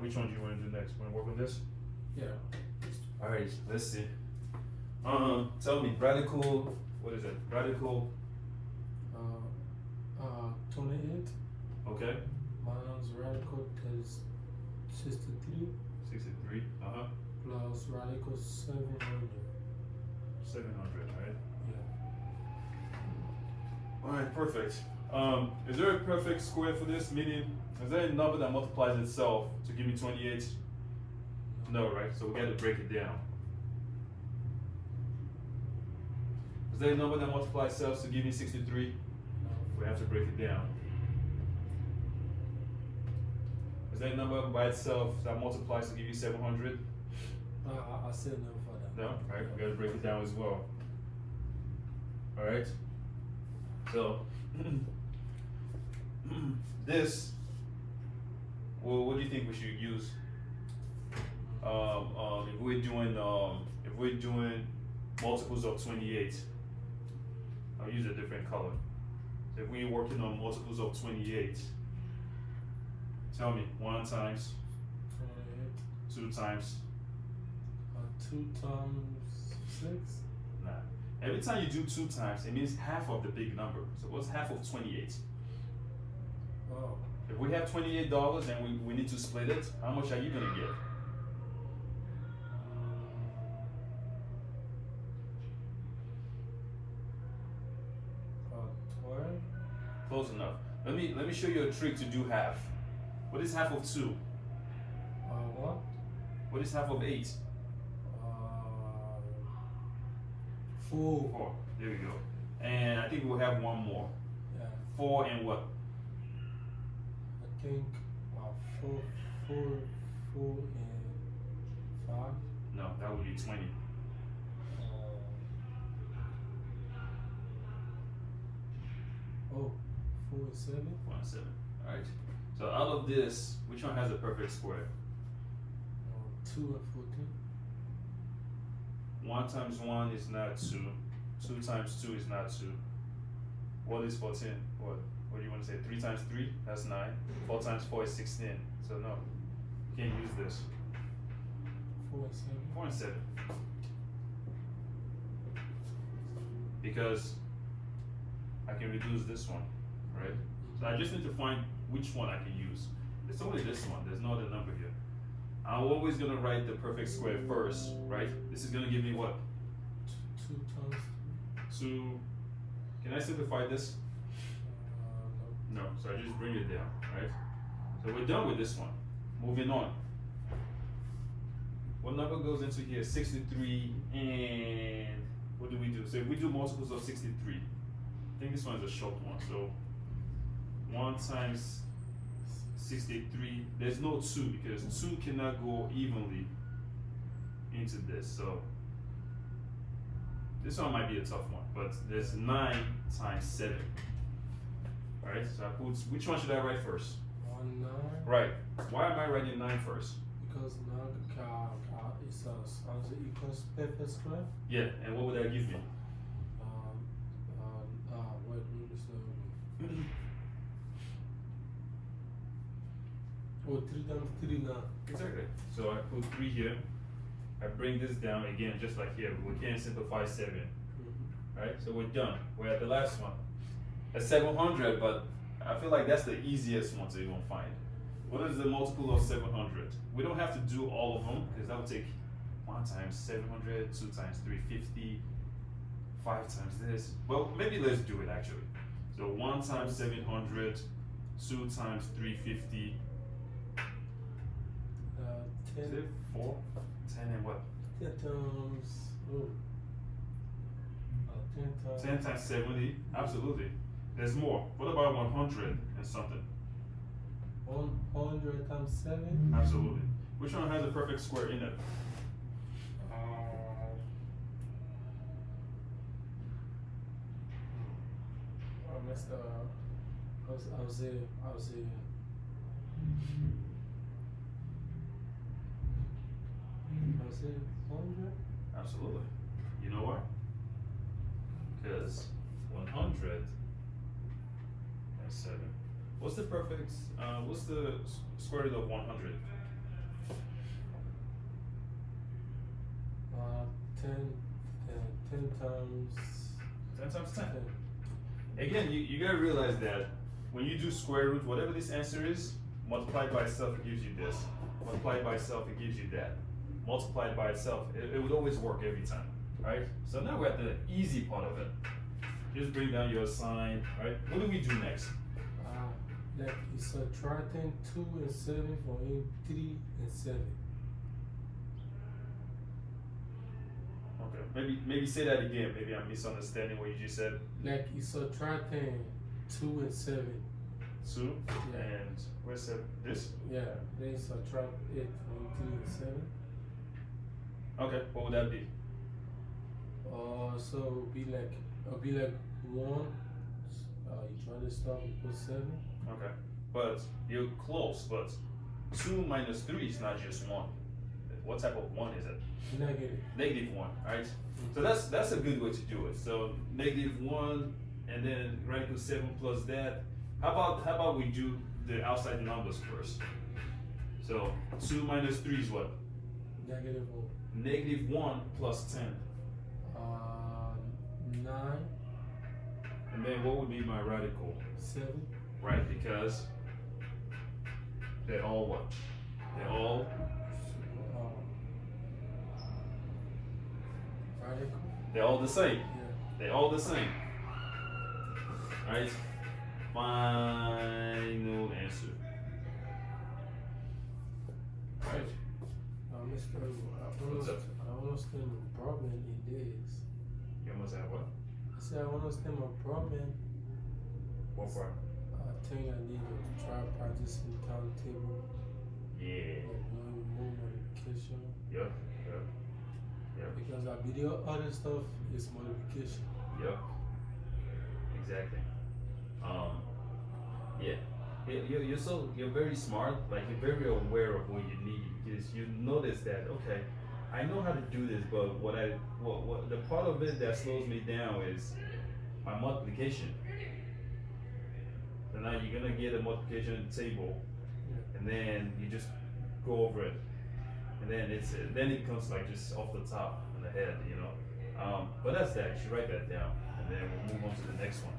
which one do you want to do next? Want to work on this? Yeah. All right, let's see. Tell me, radical. What is it? Radical. 28 Okay. minus radical is 63 63. plus radical 700. 700. Right. Yeah. All right. Perfect. Is there a perfect square for this? Meaning, is there a number that multiplies itself to give me 28? No, right? So we got to break it down. Is there a number that multiplies itself to give me 63? No. We have to break it down. Is there a number by itself that multiplies to give you 700? I said no for that. No? Alright, we gotta break it down as well. Alright? So, this, well, what do you think we should use? If we're doing multiples of 28, I'll use a different color. So if we're working on multiples of 28, tell me, 1 times, 28. 2 times, 2 times 6? nah. Every time you do 2 times, it means half of the big number. So what's half of 28? Oh. If we have $28 and we need to split it, how much are you gonna get? 12. Close enough. Let me show you a trick to do half. What is half of 2? What? What is half of 8? 4. 4. There we go. And I think we'll have one more. Yeah. 4 and what? I think 4 and 5. No, that would be 20. Oh, 4 and 7. 4 and 7. Alright. So out of this, which one has a perfect square? 2 and 14. 1 times 1 is not 2. 2 times 2 is not 2. What is 14? What do you want to say? 3 times 3? That's 9. 4 times 4 is 16. So no, you can't use this. 4 and 7. 4 and 7. Because I can reduce this one, right? So I just need to find which one I can use. It's only this one. There's no other number here. I'm always gonna write the perfect square first, right? This is gonna give me what? 2 times 2. Can I simplify this? no. No. So I just bring it down, right? So we're done with this one. Moving on. What number goes into here? 63 and what do we do? So if we do multiples of 63, I think this one is a short one. So 1 times 63, there's no 2 because 2 cannot go evenly into this. So this one might be a tough one, but there's 9 times 7. Alright, so I put, which one should I write first? 1, 9. Right. Why am I writing 9 first? Because 9 is equals perfect square. Yeah, and what would that give me? Wait, maybe so. 3 times 3 now. Exactly. So I put 3 here. I bring this down again, just like here. We can't simplify 7. Right? So we're done. We're at the last one. That's 700, but I feel like that's the easiest one to even find. What is the multiple of 700? We don't have to do all of them because that would take 1 times 700, 2 times 350, 5 times this. Well, maybe let's do it actually. So 1 times 700, 2 times 350. 10. Is it 4? 10 and what? 10 times. 10 times. 10 times 70? Absolutely. There's more. What about 100 and something? 100 times 7. Absolutely. Which one has a perfect square in it? I messed up. I was there. 100? Absolutely. You know why? Because 100 and 7. What's the perfect, what's the square root of 100? 10 times 10 times 10. 10. Again, you gotta realize that when you do square root, whatever this answer is, multiplied by itself, it gives you this. Multiplied by itself, it gives you that. Multiplied by itself, it would always work every time, right? So now we're at the easy part of it. Just bring down your sign, right? What do we do next? Like it's subtracting 2 and 7 from 3 and 7. Okay, maybe say that again. Maybe I'm misunderstanding what you just said. Like it's subtracting 2 and 7. 2 Yeah. and where's that? This? Yeah, then subtract 8 from 3 and 7. Okay, what would that be? So it'll be like 1. You try to start with 7. Okay, but you're close. But 2 minus 3 is not just 1. What type of 1 is it? Negative. Negative 1, right? So that's a good way to do it. So negative 1, and then radical 7 plus that. How about we do the outside numbers first? So 2 minus 3 is what? Negative 1. Negative 1 plus 10. 9. And then what would be my radical? 7. Right, because they're all what? They're all Radical. they're all the same. Yeah. They're all the same. Right? Final answer. Right. Mr. What's up? I understand the problem it is. You almost have what? I said I understand my problem. What part? I think I need to try practicing timetable. Yeah. Like knowing more modification. Yep. Because I video other stuff is modification. Yep. Exactly. Yeah. You're very smart. Like you're very aware of what you need because you notice that okay, I know how to do this, but what the part of it that slows me down is my multiplication. So now you're gonna get a multiplication table, and then you just go over it, and then it comes like just off the top in the head, you know. But that's that. You should write that down, and then we'll move on to the next one.